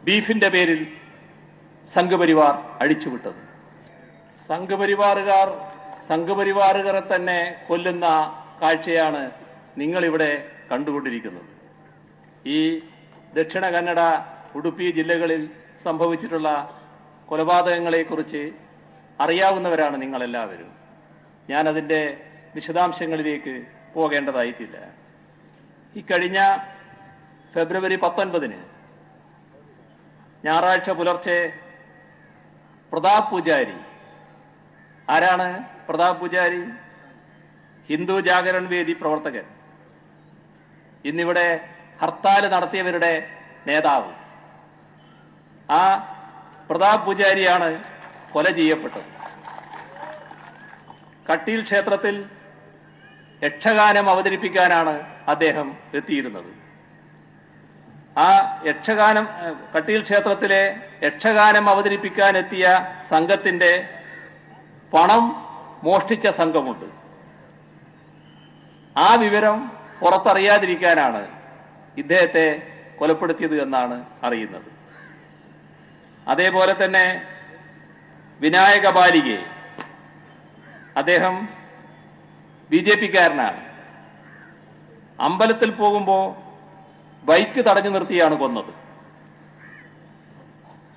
ബീഫിന്റെ പേരിൽ സംഘപരിവാർ അഴിച്ചുവിട്ടത്. സംഘപരിവാറുകാരെ തന്നെ കൊല്ലുന്ന കാഴ്ചയാണ് നിങ്ങളിവിടെ കണ്ടുകൊണ്ടിരിക്കുന്നത്. ഈ ദക്ഷിണ കന്നഡ, ഉടുപ്പി ജില്ലകളിൽ സംഭവിച്ചിട്ടുള്ള കൊലപാതകങ്ങളെക്കുറിച്ച് അറിയാവുന്നവരാണ് നിങ്ങളെല്ലാവരും. ഞാനതിൻ്റെ വിശദാംശങ്ങളിലേക്ക് പോകേണ്ടതായിട്ടില്ല. ഈ കഴിഞ്ഞ ഫെബ്രുവരി 19 ഞായറാഴ്ച പുലർച്ചെ പ്രതാപ് പൂജാരി, ആരാണ് പ്രതാപ് പൂജാരി? ഹിന്ദു ജാഗരൺ വേദി പ്രവർത്തകൻ, ഇന്നിവിടെ ഹർത്താൽ നടത്തിയവരുടെ നേതാവ്. ആ പ്രതാപ് പൂജാരിയാണ് കൊല ചെയ്യപ്പെട്ടത്. കട്ടീൽ ക്ഷേത്രത്തിൽ യക്ഷഗാനം അവതരിപ്പിക്കാനാണ് അദ്ദേഹം എത്തിയിരുന്നത്. ആ കട്ടീൽ ക്ഷേത്രത്തിലെ യക്ഷഗാനം അവതരിപ്പിക്കാൻ എത്തിയ സംഘത്തിന്റെ പണം മോഷ്ടിച്ച സംഘമുണ്ട്. ആ വിവരം പുറത്തറിയാതിരിക്കാനാണ് ഇദ്ദേഹത്തെ കൊലപ്പെടുത്തിയത് എന്നാണ് അറിയുന്നത്. അതേപോലെ തന്നെ വിനായക ബാലികെ, അദ്ദേഹം BJPക്കാരനാണ്. അമ്പലത്തിൽ പോകുമ്പോൾ ബൈക്ക് തടഞ്ഞു നിർത്തിയാണ് കൊന്നത്.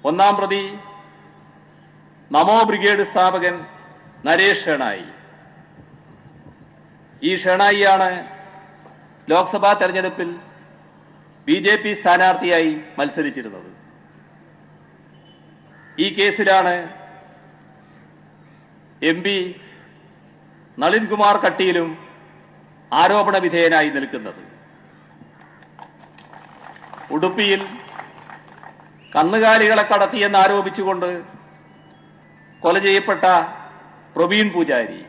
1-ാം പ്രതി നമോ ബ്രിഗേഡ് സ്ഥാപകൻ നരേഷ് ഷെണായി. ഈ ഷെണായിയാണ് ലോക്സഭാ തെരഞ്ഞെടുപ്പിൽ BJP സ്ഥാനാർത്ഥിയായി മത്സരിച്ചിരുന്നത്. ഈ കേസിലാണ് MP നളിൻ കുമാർ കട്ടീലും ആരോപണ വിധേയനായി നിൽക്കുന്നത്. ഉടുപ്പിയിൽ കന്നുകാലികളെ കടത്തിയെന്ന് ആരോപിച്ചുകൊണ്ട് കൊല ചെയ്യപ്പെട്ട പ്രവീൺ പൂജാരി,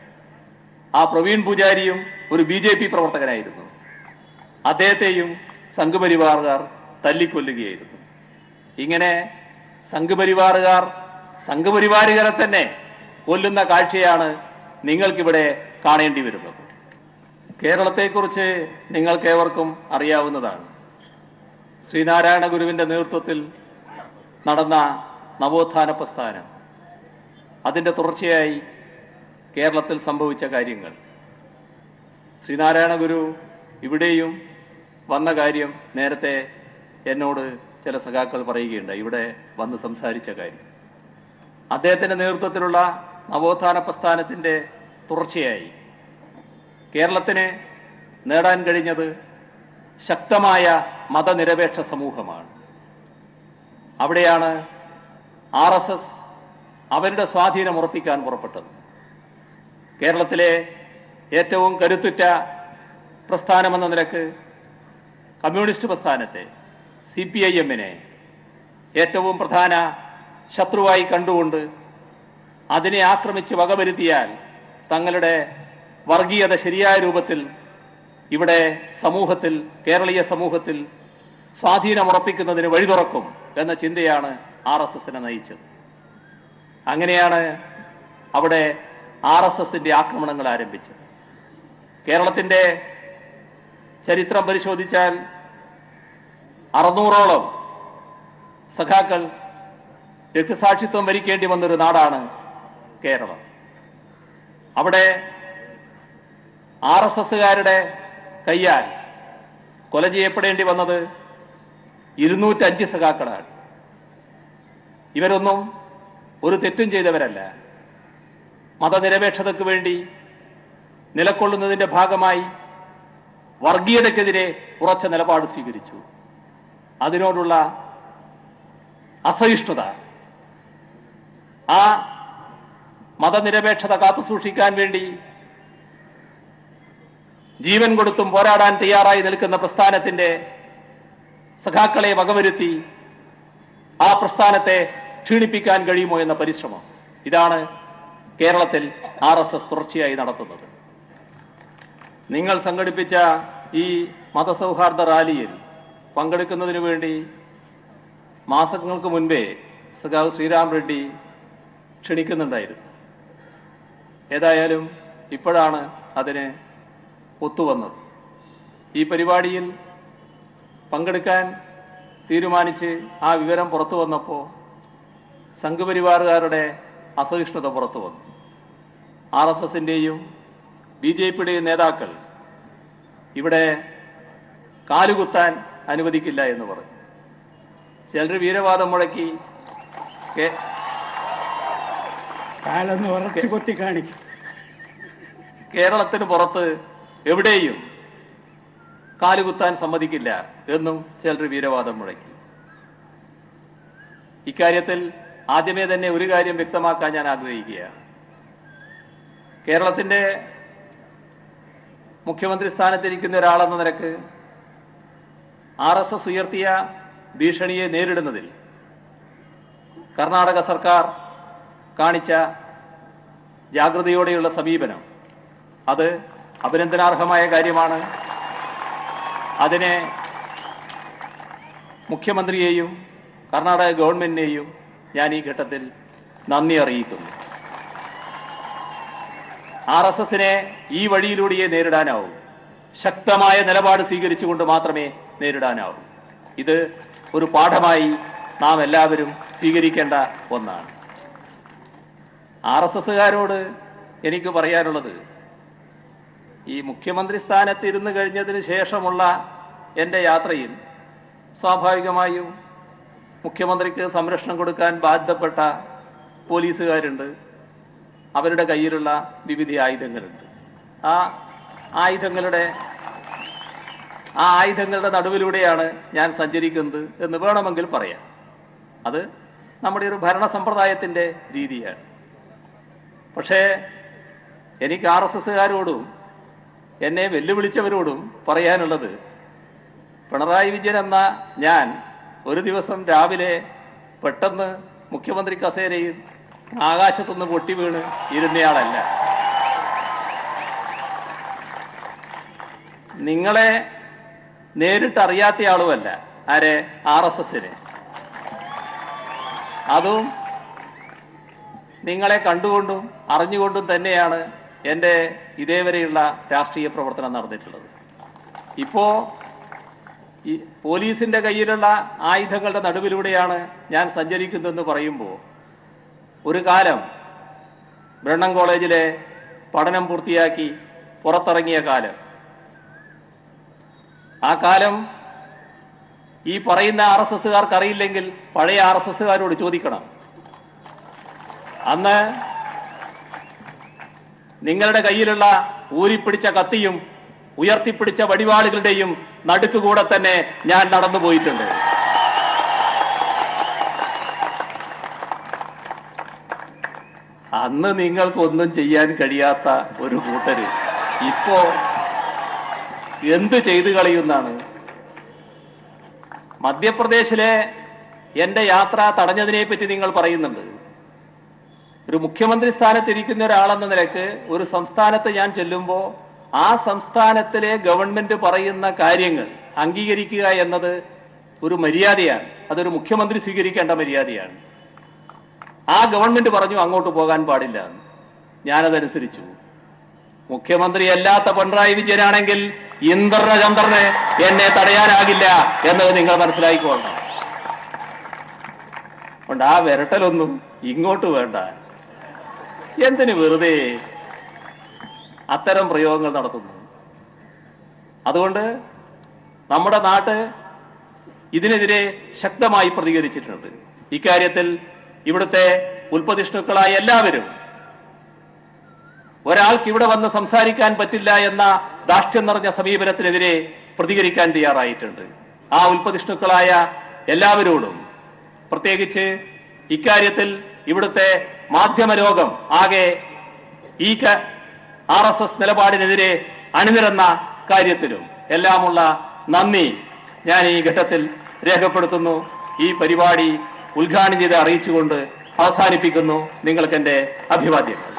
ആ പ്രവീൺ പൂജാരിയും ഒരു BJP പ്രവർത്തകനായിരുന്നു. അദ്ദേഹത്തെയും സംഘപരിവാറുകാർ തല്ലിക്കൊല്ലുകയായിരുന്നു. ഇങ്ങനെ സംഘപരിവാറുകാരെ തന്നെ കൊല്ലുന്ന കാഴ്ചയാണ് നിങ്ങൾക്കിവിടെ കാണേണ്ടി വരുന്നത്. കേരളത്തെക്കുറിച്ച് നിങ്ങൾക്കേവർക്കും അറിയാവുന്നതാണ്. ശ്രീനാരായണ ഗുരുവിൻ്റെ നേതൃത്വത്തിൽ നടന്ന നവോത്ഥാന പ്രസ്ഥാനം, അതിൻ്റെ തുടർച്ചയായി കേരളത്തിൽ സംഭവിച്ച കാര്യങ്ങൾ. ശ്രീനാരായണ ഗുരു ഇവിടെയും വന്ന കാര്യം നേരത്തെ എന്നോട് ചില സഖാക്കൾ പറയുകയുണ്ടായി, ഇവിടെ വന്ന് സംസാരിച്ച കാര്യം. അദ്ദേഹത്തിൻ്റെ നേതൃത്വത്തിലുള്ള നവോത്ഥാന പ്രസ്ഥാനത്തിൻ്റെ തുടർച്ചയായി കേരളത്തിന് നേടാൻ കഴിഞ്ഞത് ശക്തമായ മതനിരപേക്ഷ സമൂഹമാണ്. അവിടെയാണ് RSS അവരുടെ സ്വാധീനം ഉറപ്പിക്കാൻ പുറപ്പെട്ടത്. കേരളത്തിലെ ഏറ്റവും കരുത്തുറ്റ പ്രസ്ഥാനമെന്ന നിലക്ക് കമ്മ്യൂണിസ്റ്റ് പ്രസ്ഥാനത്തെ CPIM-നെ ഏറ്റവും പ്രധാന ശത്രുവായി കണ്ടുകൊണ്ട് അതിനെ ആക്രമിച്ച് വകവരുത്തിയാൽ തങ്ങളുടെ വർഗീയത ശരിയായ രൂപത്തിൽ ഇവിടെ സമൂഹത്തിൽ, കേരളീയ സമൂഹത്തിൽ സ്വാധീനമുറപ്പിക്കുന്നതിന് വഴി തുറക്കും എന്ന ചിന്തയാണ് RSS-നെ നയിച്ചത്. അങ്ങനെയാണ് അവിടെ RSS-ന്റെ ആക്രമണങ്ങൾ ആരംഭിച്ചത്. കേരളത്തിൻ്റെ ചരിത്രം പരിശോധിച്ചാൽ 600ഓളം സഖാക്കൾ രക്തസാക്ഷിത്വം വരിക്കേണ്ടി വന്നൊരു നാടാണ് കേരളം. അവിടെ RSS-കാരുടെ കയ്യാൽ കൊല ചെയ്യപ്പെടേണ്ടി വന്നത് 205 സഖാക്കളാണ്. ഇവരൊന്നും ഒരു തെറ്റും ചെയ്തവരല്ല. മതനിരപേക്ഷതയ്ക്ക് വേണ്ടി നിലകൊള്ളുന്നതിൻ്റെ ഭാഗമായി വർഗീയതയ്ക്കെതിരെ ഉറച്ച നിലപാട് സ്വീകരിച്ചു. അതിനോടുള്ള അസഹിഷ്ണുത, ആ മതനിരപേക്ഷത കാത്തുസൂക്ഷിക്കാൻ വേണ്ടി ജീവൻ കൊടുത്തും പോരാടാൻ തയ്യാറായി നിൽക്കുന്ന പ്രസ്ഥാനത്തിൻ്റെ സഖാക്കളെ വകവരുത്തി ആ പ്രസ്ഥാനത്തെ ക്ഷീണിപ്പിക്കാൻ കഴിയുമോ എന്ന പരിശ്രമം, ഇതാണ് കേരളത്തിൽ RSS തുടർച്ചയായി നടത്തുന്നത്. നിങ്ങൾ സംഘടിപ്പിച്ച ഈ മതസൗഹാർദ്ദ റാലിയിൽ പങ്കെടുക്കുന്നതിന് വേണ്ടി മാസങ്ങൾക്ക് മുൻപേ സഖാവ് ശ്രീരാം റെഡ്ഡി ക്ഷണിക്കുന്നുണ്ടായിരുന്നു. ഏതായാലും ഇപ്പോഴാണ് അതിന് ഒത്തുവന്നത്. ഈ പരിപാടിയിൽ പങ്കെടുക്കാൻ തീരുമാനിച്ച് ആ വിവരം പുറത്തു വന്നപ്പോൾ സംഘപരിവാറുകാരുടെ അസഹിഷ്ണുത പുറത്തു വന്നു. RSS-ൻ്റെയും BJP-യുടെയും നേതാക്കൾ ഇവിടെ കാലുകുത്താൻ അനുവദിക്കില്ല എന്ന് പറഞ്ഞു. ചിലർ വീരവാദം മുഴക്കി കേരളത്തിന് പുറത്ത് എവിടെയും കാലുകുത്താൻ സമ്മതിക്കില്ല എന്നും ചിലർ വീരവാദം മുഴക്കി. ഇക്കാര്യത്തിൽ ആദ്യമേ തന്നെ ഒരു കാര്യം വ്യക്തമാക്കാൻ ഞാൻ ആഗ്രഹിക്കുകയാണ്. കേരളത്തിൻ്റെ മുഖ്യമന്ത്രി സ്ഥാനത്തിരിക്കുന്ന ഒരാളെന്ന നിലക്ക് RSS ഉയർത്തിയ ഭീഷണിയെ നേരിടുന്നതിൽ കർണാടക സർക്കാർ കാണിച്ച ജാഗ്രതയോടെയുള്ള സമീപനം അത് അഭിനന്ദനാർഹമായ കാര്യമാണ്. അതിനെ മുഖ്യമന്ത്രിയെയും കർണാടക ഗവൺമെന്റിനെയും ഞാൻ ഈ ഘട്ടത്തിൽ നന്ദി അറിയിക്കുന്നു. RSS-നെ ഈ വഴിയിലൂടെയേ നേരിടാനാവൂ. ശക്തമായ നിലപാട് സ്വീകരിച്ചുകൊണ്ട് മാത്രമേ നേരിടാനാവൂ. ഇത് ഒരു പാഠമായി നാം എല്ലാവരും സ്വീകരിക്കേണ്ട ഒന്നാണ്. RSS-കാരോട് എനിക്ക് പറയാനുള്ളത്, ഈ മുഖ്യമന്ത്രി സ്ഥാനത്ത് ഇരുന്ന് കഴിഞ്ഞതിന് ശേഷമുള്ള എൻ്റെ യാത്രയിൽ സ്വാഭാവികമായും മുഖ്യമന്ത്രിക്ക് സംരക്ഷണം കൊടുക്കാൻ ബാധ്യപ്പെട്ട പോലീസുകാരുണ്ട്. അവരുടെ കയ്യിലുള്ള വിവിധ ആയുധങ്ങളുണ്ട്. ആ ആയുധങ്ങളുടെ നടുവിലൂടെയാണ് ഞാൻ സഞ്ചരിക്കുന്നത് എന്ന് വേണമെങ്കിൽ പറയാം. അത് നമ്മുടെ ഒരു ഭരണ സമ്പ്രദായത്തിൻ്റെ രീതിയാണ്. പക്ഷേ എനിക്ക് RSS-കാരോടും എന്നെ വെല്ലുവിളിച്ചവരോടും പറയാനുള്ളത്, പിണറായി വിജയൻ എന്ന ഞാൻ ഒരു ദിവസം രാവിലെ പെട്ടെന്ന് മുഖ്യമന്ത്രി കസേരയിൽ ആകാശത്തുനിന്ന് പൊട്ടി വീണ് ഇരുന്നയാളല്ല. നിങ്ങളെ നേരിട്ടറിയാത്ത ആളുമല്ല. ആരെ? RSS-നെ. അതും നിങ്ങളെ കണ്ടുകൊണ്ടും അറിഞ്ഞുകൊണ്ടും തന്നെയാണ് എൻ്റെ ഇതേവരെയുള്ള രാഷ്ട്രീയ പ്രവർത്തനം നടന്നിട്ടുള്ളത്. ഇപ്പോൾ ഈ പോലീസിൻ്റെ കയ്യിലുള്ള ആയുധങ്ങളുടെ നടുവിലൂടെയാണ് ഞാൻ സഞ്ചരിക്കുന്നതെന്ന് പറയുമ്പോൾ, ഒരു കാലം ബ്രണ്ണൻ കോളേജിലെ പഠനം പൂർത്തിയാക്കി പുറത്തിറങ്ങിയ കാലം, ആ കാലം ഈ പറയുന്ന RSS-കാർക്ക് അറിയില്ലെങ്കിൽ പഴയ RSS-കാരോട് ചോദിക്കണം. അന്ന് നിങ്ങളുടെ കയ്യിലുള്ള ഊരിപ്പിടിച്ച കത്തിയും ഉയർത്തിപ്പിടിച്ച വടിവാളുകളുടെയും നടുക്കുകൂടെ തന്നെ ഞാൻ നടന്നു പോയിട്ടുണ്ട്. അന്ന് നിങ്ങൾക്കൊന്നും ചെയ്യാൻ കഴിയാത്ത ഒരു കൂട്ടര് ഇപ്പോ എന്ത് ചെയ്തു കളയുന്നാണ്? മധ്യപ്രദേശിലെ എന്റെ യാത്ര തടഞ്ഞതിനെ പറ്റി നിങ്ങൾ പറയുന്നുണ്ട്. ഒരു മുഖ്യമന്ത്രി സ്ഥാനത്തിരിക്കുന്ന ഒരാളെന്ന നിലക്ക് ഒരു സംസ്ഥാനത്ത് ഞാൻ ചെല്ലുമ്പോൾ ആ സംസ്ഥാനത്തിലെ ഗവൺമെന്റ് പറയുന്ന കാര്യങ്ങൾ അംഗീകരിക്കുക എന്നത് ഒരു മര്യാദയാണ്. അതൊരു മുഖ്യമന്ത്രി സ്വീകരിക്കേണ്ട മര്യാദയാണ്. ആ ഗവൺമെന്റ് പറഞ്ഞു അങ്ങോട്ട് പോകാൻ പാടില്ല. ഞാനതനുസരിച്ചു. മുഖ്യമന്ത്രി അല്ലാത്ത പിണറായി വിജയനാണെങ്കിൽ ഇന്ദ്രചന്ദ്രന് എന്നെ തടയാനാകില്ല എന്നത് നിങ്ങൾ മനസ്സിലാക്കിക്കൊള്ളണം. അതുകൊണ്ട് ആ വിരട്ടലൊന്നും ഇങ്ങോട്ട് വേണ്ട. എന്തിന് വെറുതെ അത്തരം പ്രയോഗങ്ങൾ നടത്തുന്നു? അതുകൊണ്ട് നമ്മുടെ നാട് ഇതിനെതിരെ ശക്തമായി പ്രതികരിച്ചിട്ടുണ്ട്. ഇക്കാര്യത്തിൽ ഇവിടുത്തെ ഉൽപ്പതിഷ്ണുക്കളായ എല്ലാവരും ഒരാൾക്ക് ഇവിടെ വന്ന് സംസാരിക്കാൻ പറ്റില്ല എന്ന ധാർഷ്ട്യം നിറഞ്ഞ സമീപനത്തിനെതിരെ പ്രതികരിക്കാൻ തയ്യാറായിട്ടുണ്ട്. ആ ഉൽപ്പതിഷ്ണുക്കളായ എല്ലാവരോടും, പ്രത്യേകിച്ച് ഇക്കാര്യത്തിൽ ഇവിടുത്തെ മാധ്യമലോകം ആകെ ഈ RSS നിലപാടിനെതിരെ അണിനിരന്ന കാര്യത്തിലും എല്ലാമുള്ള നന്ദി ഞാൻ ഈ ഘട്ടത്തിൽ രേഖപ്പെടുത്തുന്നു. ഈ പരിപാടി ഉദ്ഘാടനം ചെയ്ത് അറിയിച്ചുകൊണ്ട് അവസാനിപ്പിക്കുന്നു. നിങ്ങൾക്ക് എൻ്റെ അഭിവാദ്യം.